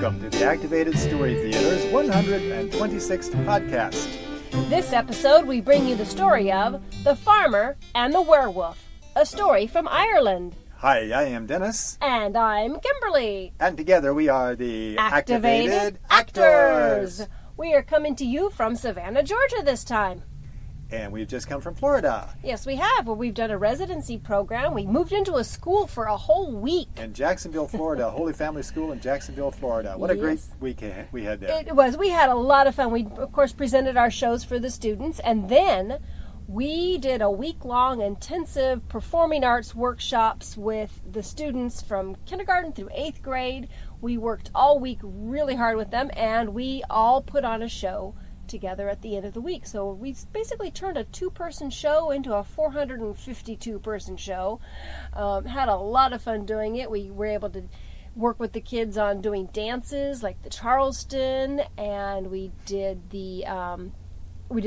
Welcome to the Activated Story Theater's 126th podcast. This episode, we bring you the story of The Farmer and the Werewolf, a story from Ireland. Hi, I am Dennis. And I'm Kimberly. And together we are the Activated Actors. We are coming to you from Savannah, Georgia this time. And we've just come from Florida. Yes, we have. Well, we've done a residency program. We moved into a school for a whole week. In Jacksonville, Florida, Holy Family School in Jacksonville, Florida. What a great week we had there. It was. We had a lot of fun. We, of course, presented our shows for the students, and then we did a week-long intensive performing arts workshops with the students from kindergarten through 8th grade. We worked all week really hard with them, and we all put on a show together at the end of the week. So we basically turned a 2-person show into a 452-person show. Had a lot of fun doing it. We were able to work with the kids on doing dances like the Charleston, and we did the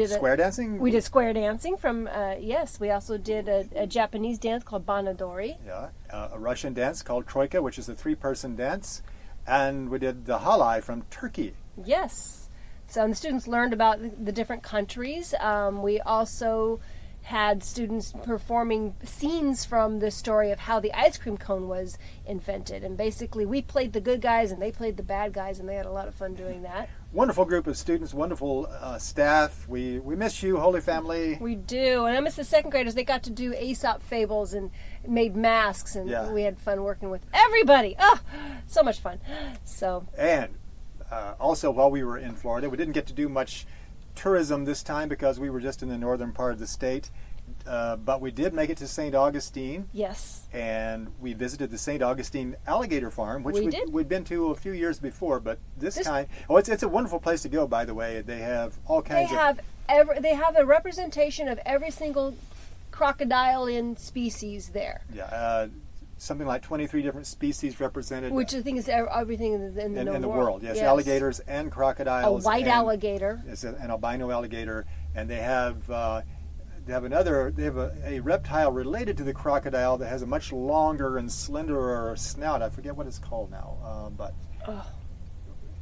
square dancing? We did square dancing from, yes. We also did a Japanese dance called Banadori. Yeah, a Russian dance called Troika, which is a 3-person dance. And we did the halai from Turkey. Yes. So the students learned about the different countries. We also had students performing scenes from the story of how the ice cream cone was invented. And basically we played the good guys and they played the bad guys, and they had a lot of fun doing that. Wonderful group of students, wonderful staff. We miss you, Holy Family. We do. And I miss the 2nd graders. They got to do Aesop fables and made masks, and we had fun working with everybody. Oh, so much fun. And also, while we were in Florida, we didn't get to do much tourism this time because we were just in the northern part of the state. But we did make it to St. Augustine. Yes. And we visited the St. Augustine alligator farm, which we'd been to a few years before. But this time, it's a wonderful place to go, by the way. They have all kinds They have a representation of every single crocodile in species there. Yeah. Something like 23 different species represented. Which I think is everything in the world. Yes, alligators and crocodiles. A white alligator. Yes, an albino alligator. And they have a reptile related to the crocodile that has a much longer and slenderer snout. I forget what it's called now.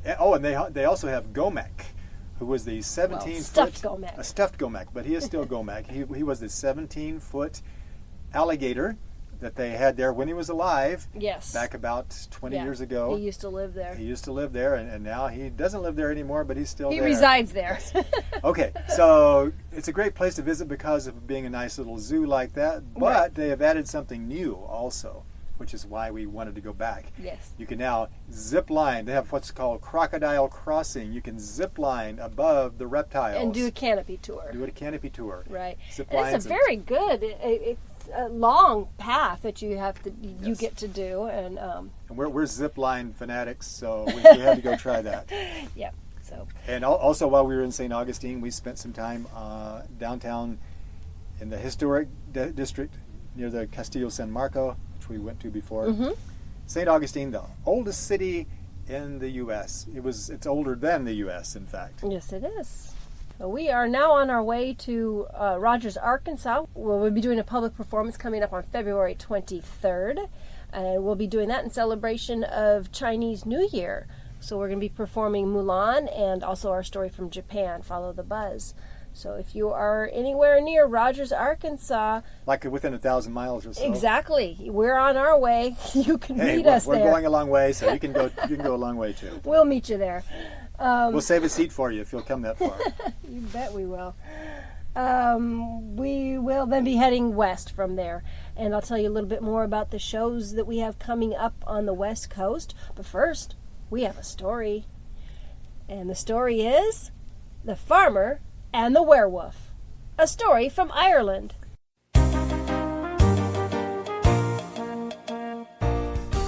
And they also have Gomek, who was the 17-foot... stuffed Gomek. A stuffed Gomek, but he is still Gomek. He was the 17-foot alligator that they had there when he was alive. Yes. Back about 20 years ago. He used to live there. And now he doesn't live there anymore, but he's still there. He resides there. Okay, so it's a great place to visit because of being a nice little zoo like that, but they have added something new also, which is why we wanted to go back. Yes. You can now zip line. They have what's called crocodile crossing. You can zip line above the reptiles. And do a canopy tour. Right. It's a very good... a long path that you get to do, and we're zip line fanatics, so we had to go try that. Yeah. So. And also, while we were in St. Augustine, we spent some time downtown in the historic district near the Castillo San Marco, which we went to before. Mm-hmm. St. Augustine, the oldest city in the U.S. It's older than the U.S. in fact. Yes, it is. We are now on our way to Rogers, Arkansas, where we'll be doing a public performance coming up on February 23rd. And we'll be doing that in celebration of Chinese New Year. So we're going to be performing Mulan and also our story from Japan, Follow the Buzz. So if you are anywhere near Rogers, Arkansas... Like within 1,000 miles or so. Exactly. We're on our way. You can meet us there. We're going a long way, so you can go a long way too. We'll meet you there. We'll save a seat for you if you'll come that far. You bet we will. We will then be heading west from there. And I'll tell you a little bit more about the shows that we have coming up on the West Coast. But first, we have a story. And the story is The Farmer and the Werewolf. A story from Ireland.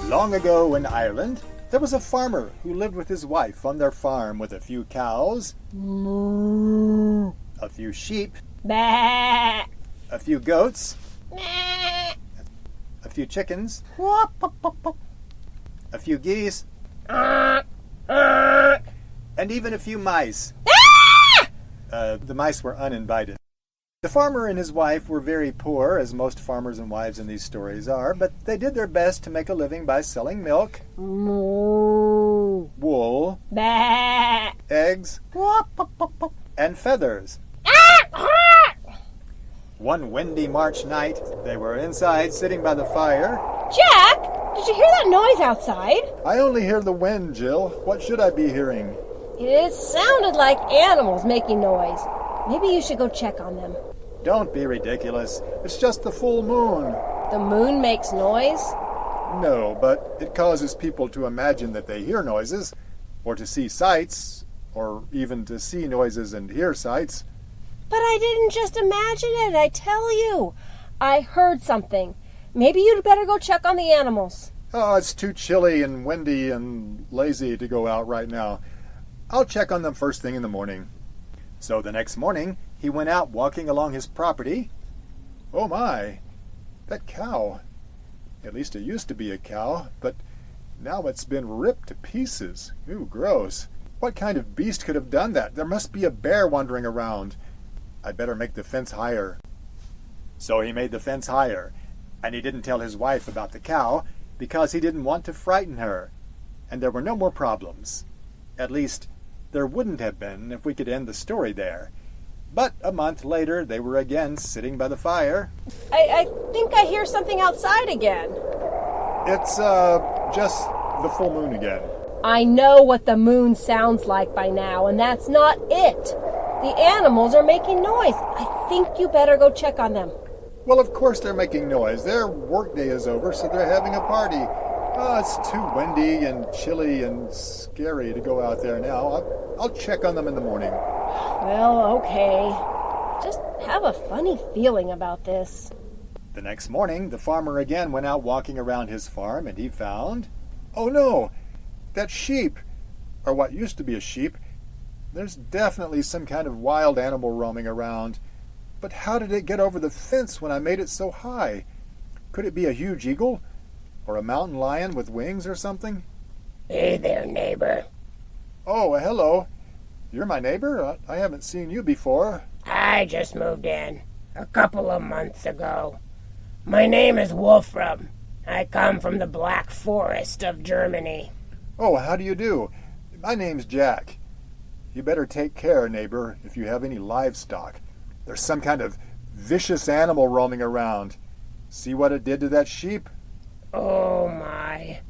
Long ago in Ireland, there was a farmer who lived with his wife on their farm with a few cows, moo, a few sheep, bah, a few goats, bah, a few chickens, a few geese, and even a few mice. The mice were uninvited. The farmer and his wife were very poor, as most farmers and wives in these stories are, but they did their best to make a living by selling milk, Moo. wool, Bah. eggs, and feathers. One windy March night, they were inside sitting by the fire. Jack, did you hear that noise outside? I only hear the wind, Jill. What should I be hearing? It sounded like animals making noise. Maybe you should go check on them. Don't be ridiculous. It's just the full moon. The moon makes noise? No, but it causes people to imagine that they hear noises, or to see sights, or even to see noises and hear sights. But I didn't just imagine it, I tell you. I heard something. Maybe you'd better go check on the animals. Oh, it's too chilly and windy and lazy to go out right now. I'll check on them first thing in the morning. So the next morning, he went out walking along his property. Oh my, that cow. At least it used to be a cow, but now it's been ripped to pieces. Ooh, gross. What kind of beast could have done that? There must be a bear wandering around. I'd better make the fence higher. So he made the fence higher, and he didn't tell his wife about the cow because he didn't want to frighten her. And there were no more problems. At least, there wouldn't have been if we could end the story there. But a month later, they were again sitting by the fire. I think I hear something outside again. It's, just the full moon again. I know what the moon sounds like by now, and that's not it. The animals are making noise. I think you better go check on them. Well, of course they're making noise. Their workday is over, so they're having a party. Oh, it's too windy and chilly and scary to go out there now. I'll check on them in the morning. Well, okay. Just have a funny feeling about this. The next morning, the farmer again went out walking around his farm, and he found... Oh no! That sheep! Or what used to be a sheep. There's definitely some kind of wild animal roaming around. But how did it get over the fence when I made it so high? Could it be a huge eagle? Or a mountain lion with wings or something? Hey there, neighbor. Oh, hello. You're my neighbor? I haven't seen you before. I just moved in a couple of months ago. My name is Wolfram. I come from the Black Forest of Germany. Oh, how do you do? My name's Jack. You better take care, neighbor, if you have any livestock. There's some kind of vicious animal roaming around. See what it did to that sheep? Oh my.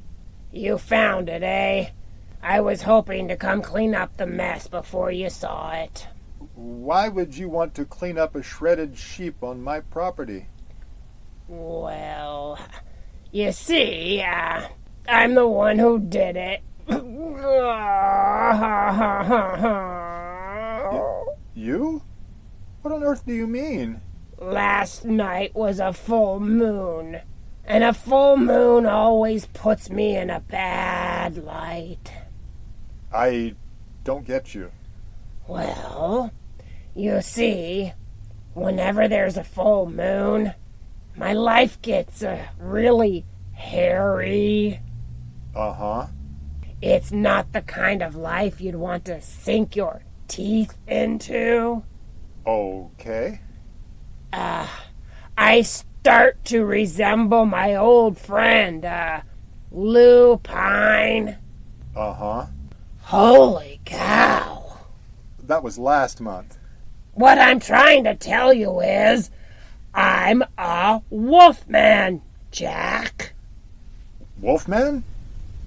You found it, eh? I was hoping to come clean up the mess before you saw it. Why would you want to clean up a shredded sheep on my property? Well, you see, I'm the one who did it. You? What on earth do you mean? Last night was a full moon, and a full moon always puts me in a bad light. I don't get you. Well, you see, whenever there's a full moon, my life gets really hairy. Uh-huh. It's not the kind of life you'd want to sink your teeth into. Okay. I start to resemble my old friend, Lupine. Uh-huh. Holy cow. That was last month. What I'm trying to tell you is, I'm a wolfman, Jack. Wolfman?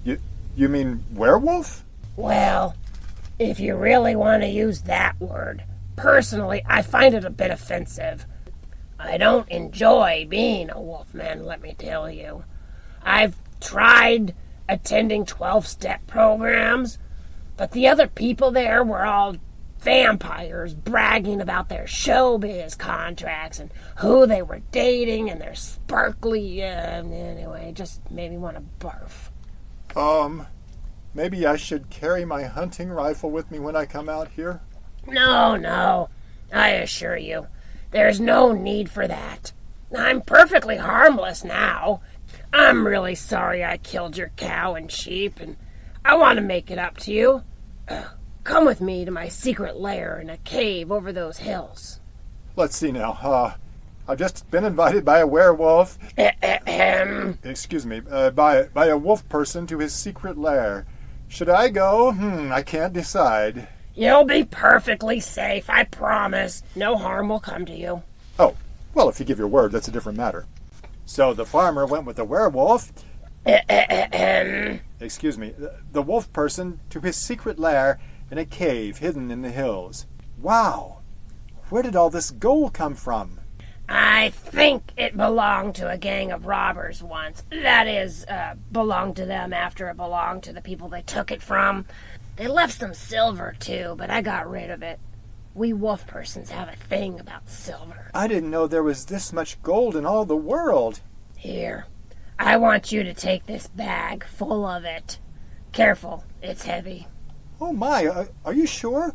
You mean werewolf? Well, if you really want to use that word, personally, I find it a bit offensive. I don't enjoy being a wolfman, let me tell you. I've tried attending 12-step programs, but the other people there were all vampires bragging about their showbiz contracts and who they were dating and their sparkly... anyway, it just made me want to barf. Maybe I should carry my hunting rifle with me when I come out here? No, I assure you, there's no need for that. I'm perfectly harmless now. I'm really sorry I killed your cow and sheep, and I want to make it up to you. Come with me to my secret lair in a cave over those hills. Let's see now. I've just been invited by a werewolf. Excuse me, by a wolf person to his secret lair. Should I go? I can't decide. You'll be perfectly safe, I promise. No harm will come to you. Oh, well, if you give your word, that's a different matter. So the farmer went with the werewolf, excuse me, the wolf person, to his secret lair in a cave hidden in the hills. Wow! Where did all this gold come from? I think it belonged to a gang of robbers once. That is, belonged to them after it belonged to the people they took it from. They left some silver, too, but I got rid of it. We wolf persons have a thing about silver. I didn't know there was this much gold in all the world. Here, I want you to take this bag full of it. Careful, it's heavy. Oh my, are you sure?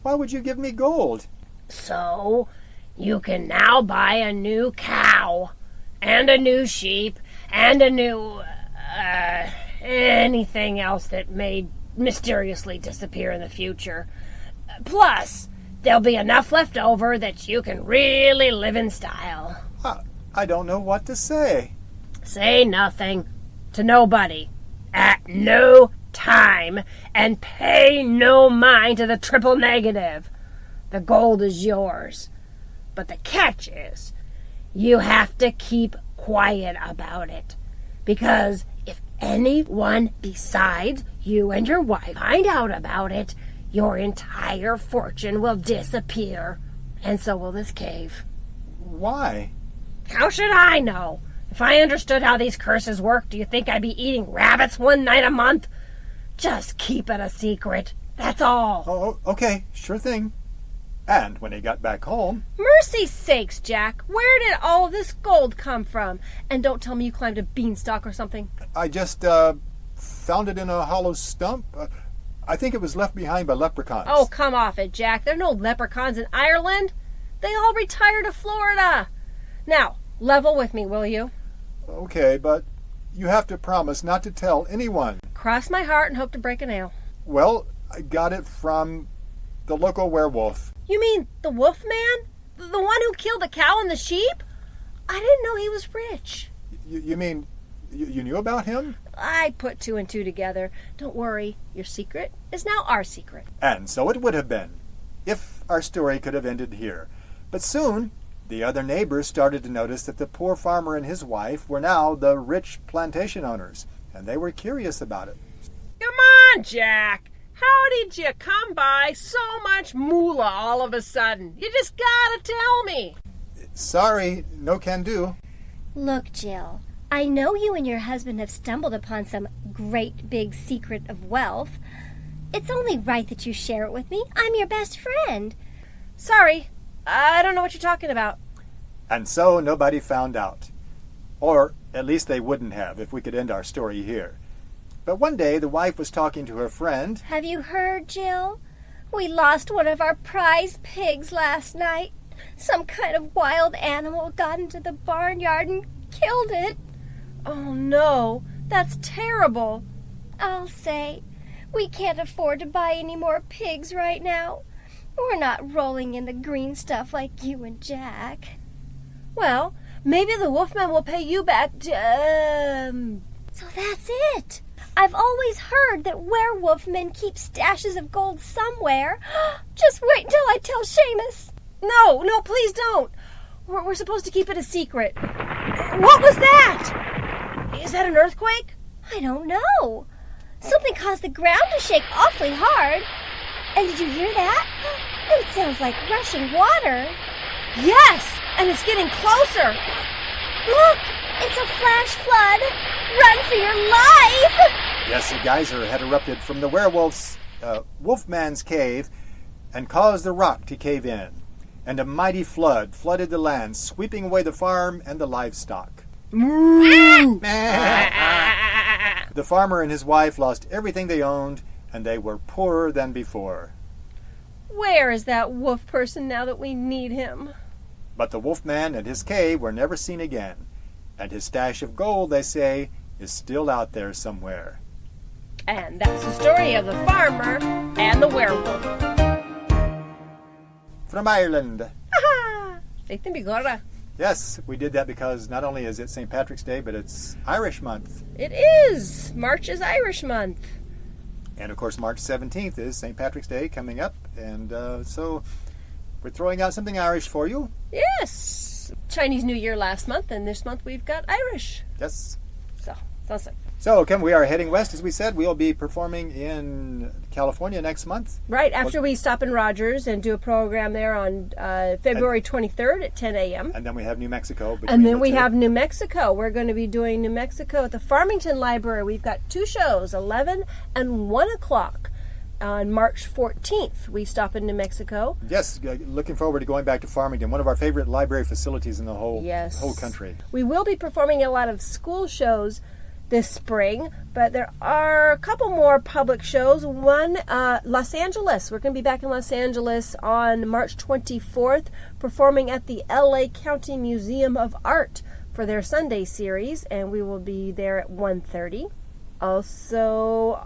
Why would you give me gold? So, you can now buy a new cow, and a new sheep, and a new, anything else that may mysteriously disappear in the future. Plus, there'll be enough left over that you can really live in style. I don't know what to say. Say nothing to nobody at no time, and pay no mind to the triple negative. The gold is yours. But the catch is, you have to keep quiet about it. Because if anyone besides you and your wife find out about it, your entire fortune will disappear. And so will this cave. Why? How should I know? If I understood how these curses work, do you think I'd be eating rabbits one night a month? Just keep it a secret. That's all. Oh, okay, sure thing. And when he got back home... Mercy sakes, Jack, where did all this gold come from? And don't tell me you climbed a beanstalk or something. I just, found it in a hollow stump. I think it was left behind by leprechauns. Oh, come off it, Jack. There are no leprechauns in Ireland. They all retired to Florida. Now, level with me, will you? Okay, but you have to promise not to tell anyone. Cross my heart and hope to break a nail. Well, I got it from the local werewolf. You mean the wolf man? The one who killed the cow and the sheep? I didn't know he was rich. You mean you knew about him? I put two and two together. Don't worry, your secret is now our secret. And so it would have been, if our story could have ended here. But soon, the other neighbors started to notice that the poor farmer and his wife were now the rich plantation owners, and they were curious about it. Come on, Jack. How did you come by so much moolah all of a sudden? You just gotta tell me. Sorry, no can do. Look, Jill, I know you and your husband have stumbled upon some great big secret of wealth. It's only right that you share it with me. I'm your best friend. Sorry, I don't know what you're talking about. And so nobody found out. Or at least they wouldn't have if we could end our story here. But one day the wife was talking to her friend. Have you heard, Jill? We lost one of our prize pigs last night. Some kind of wild animal got into the barnyard and killed it. Oh no, that's terrible. I'll say, we can't afford to buy any more pigs right now. We're not rolling in the green stuff like you and Jack. Well, maybe the wolfman will pay you back So that's it. I've always heard that werewolf men keep stashes of gold somewhere. Just wait until I tell Seamus. No, please don't. We're supposed to keep it a secret. What was that? Is that an earthquake? I don't know. Something caused the ground to shake awfully hard. And did you hear that? It sounds like rushing water. Yes, and it's getting closer. Look, it's a flash flood. Run for your life! Yes, a geyser had erupted from the wolfman's cave and caused the rock to cave in. And a mighty flood flooded the land, sweeping away the farm and the livestock. The farmer and his wife lost everything they owned, and they were poorer than before. Where is that wolf person now that we need him? But the wolfman and his cave were never seen again, and his stash of gold, they say, is still out there somewhere. And that's the story of the farmer and the werewolf. From Ireland. Faith and Bigorra. Yes, we did that because not only is it St. Patrick's Day, but it's Irish month. It is. March is Irish month. And of course, March 17th is St. Patrick's Day coming up, and so we're throwing out something Irish for you. Yes. Chinese New Year last month, and this month we've got Irish. Yes. So, awesome. So, Kim, we are heading west, as we said. We'll be performing in California next month. Right, after we stop in Rogers and do a program there on February 23rd at 10 a.m. And then we have New Mexico. And then we have New Mexico. We're going to be doing New Mexico at the Farmington Library. We've got 2 shows, 11 and 1 o'clock. On March 14th, we stop in New Mexico. Yes, looking forward to going back to Farmington, one of our favorite library facilities in the whole country. We will be performing a lot of school shows this spring, but there are a couple more public shows. One, Los Angeles. We're going to be back in Los Angeles on March 24th, performing at the LA County Museum of Art for their Sunday series, and we will be there at 1:30. Also,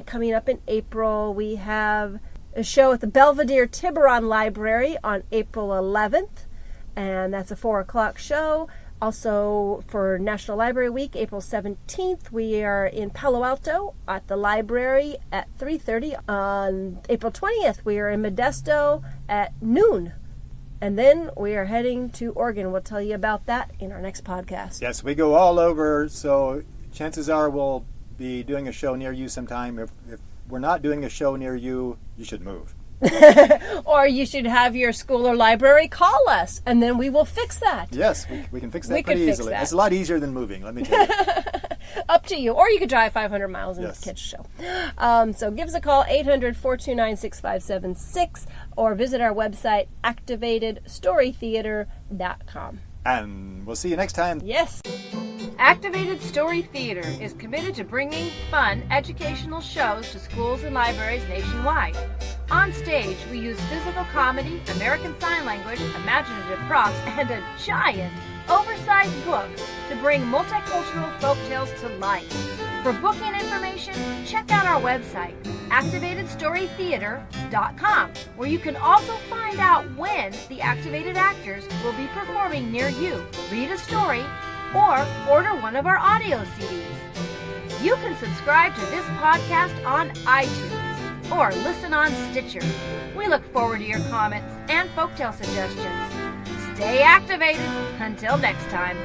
coming up in April, we have a show at the Belvedere Tiburon Library on April 11th, and that's a 4 o'clock show. Also, for National Library Week, April 17th, we are in Palo Alto at the library at 3:30. On April 20th, we are in Modesto at noon. And then we are heading to Oregon. We'll tell you about that in our next podcast. Yes, we go all over, so chances are we'll be doing a show near you sometime. If we're not doing a show near you, you should move. Or you should have your school or library call us, and then we will fix that. Yes, we can fix that We pretty can fix easily. that. It's a lot easier than moving, let me tell you. Up to you. Or you could drive 500 miles and Yes. catch a show. So give us a call, 800-429-6576, or visit our website, activatedstorytheater.com. And we'll see you next time. Yes. Activated Story Theater is committed to bringing fun, educational shows to schools and libraries nationwide. On stage, we use physical comedy, American Sign Language, imaginative props, and a giant, oversized book to bring multicultural folktales to life. For booking information, check out our website, activatedstorytheater.com, where you can also find out when the activated actors will be performing near you. Read a story, or order one of our audio CDs. You can subscribe to this podcast on iTunes or listen on Stitcher. We look forward to your comments and folktale suggestions. Stay activated. Until next time.